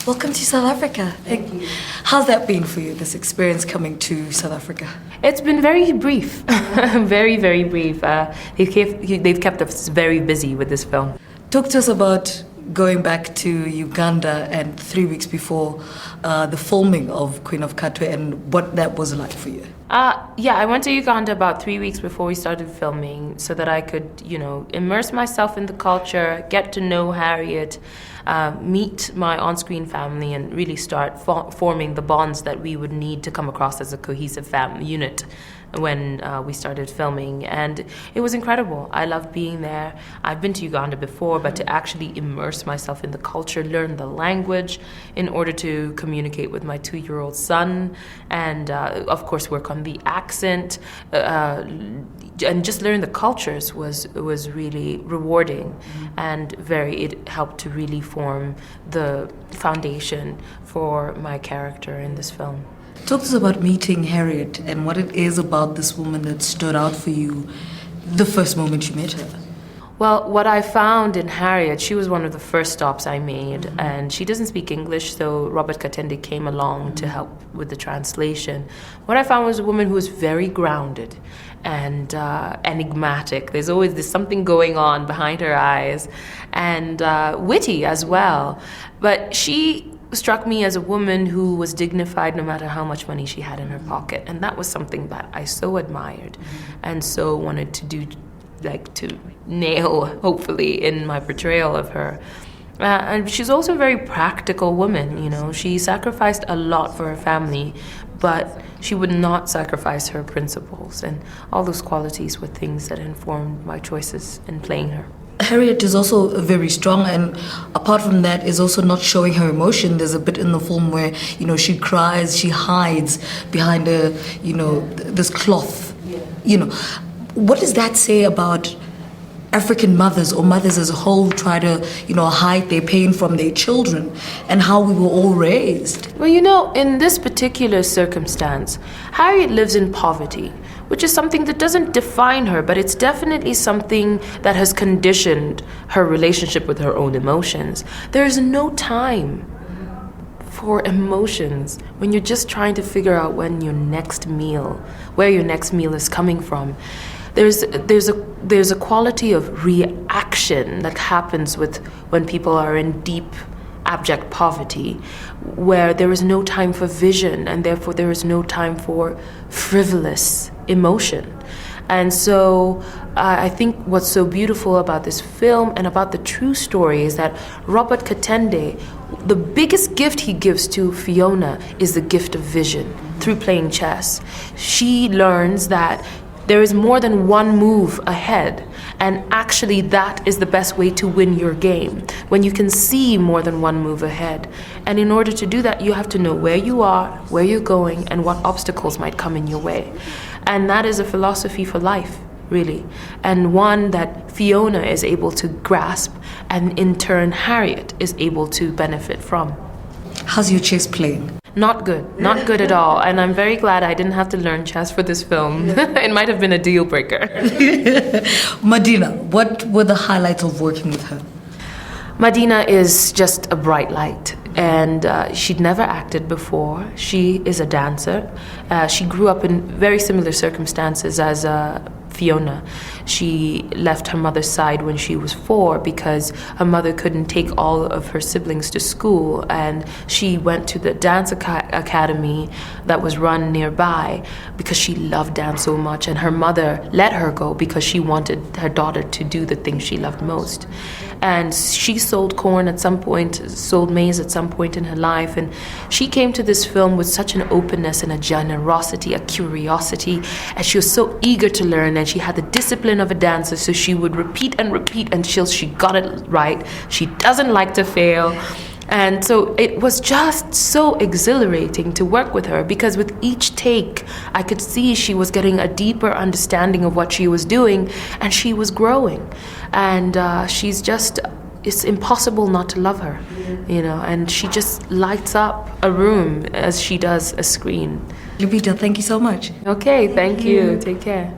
Welcome to South Africa. Thank you. How's that been for you, this experience coming to South Africa? It's been very brief, very, very brief. They've kept us very busy with this film. Talk to us about going back to Uganda and 3 weeks before the filming of Queen of Katwe and what that was like for you. I went to Uganda about 3 weeks before we started filming so that I could, immerse myself in the culture, get to know Harriet, meet my on-screen family, and really start forming the bonds that we would need to come across as a cohesive family unit when we started filming. And it was incredible. I loved being there. I've been to Uganda before, but to actually immerse myself in the culture, learn the language in order to communicate with my 2-year-old son, and of course work on the accent, and just learn the cultures was really rewarding, and it helped to really form the foundation for my character in this film. Talk to us about meeting Harriet and what it is about this woman that stood out for you the first moment you met her. Well, what I found in Harriet, she was one of the first stops I made, and she doesn't speak English, so Robert Katende came along to help with the translation. What I found was a woman who was very grounded and enigmatic. There's something going on behind her eyes, and witty as well. But she struck me as a woman who was dignified no matter how much money she had in her pocket, and that was something that I so admired and so wanted to do, to nail, hopefully, in my portrayal of her. And she's also a very practical woman. She sacrificed a lot for her family, but she would not sacrifice her principles, and all those qualities were things that informed my choices in playing her. Harriet is also very strong, and apart from that is also not showing her emotion. There's a bit in the film where, she cries, she hides behind this cloth. What does that say about African mothers or mothers as a whole try to, hide their pain from their children and how we were all raised? Well, in this particular circumstance, Harriet lives in poverty, which is something that doesn't define her, but it's definitely something that has conditioned her relationship with her own emotions. There is no time for emotions when you're just trying to figure out where your next meal is coming from. There's a quality of reaction that happens when people are in deep, abject poverty, where there is no time for vision, and therefore there is no time for frivolous emotion. And so I think what's so beautiful about this film and about the true story is that Robert Katende, the biggest gift he gives to Fiona is the gift of vision through playing chess. She learns that there is more than one move ahead, and actually that is the best way to win your game, when you can see more than one move ahead. And in order to do that, you have to know where you are, where you're going, and what obstacles might come in your way. And that is a philosophy for life, really, and one that Fiona is able to grasp, and in turn Harriet is able to benefit from. How's your chess playing? Not good at all. And I'm very glad I didn't have to learn chess for this film. It might have been a deal breaker. Madina, what were the highlights of working with her? Madina is just a bright light, and she'd never acted before. She is a dancer. She grew up in very similar circumstances as Fiona. She left her mother's side when she was 4 because her mother couldn't take all of her siblings to school, and she went to the dance academy that was run nearby because she loved dance so much, and her mother let her go because she wanted her daughter to do the thing she loved most. And she sold corn at some point, sold maize at some point in her life, and she came to this film with such an openness and a generosity, a curiosity, and she was so eager to learn, and she had the discipline of a dancer, so she would repeat and repeat until she got it right. She doesn't like to fail. And so it was just so exhilarating to work with her, because with each take, I could see she was getting a deeper understanding of what she was doing, and she was growing. And it's impossible not to love her, and she just lights up a room as she does a screen. Lupita, thank you so much. Okay, thank you. Take care.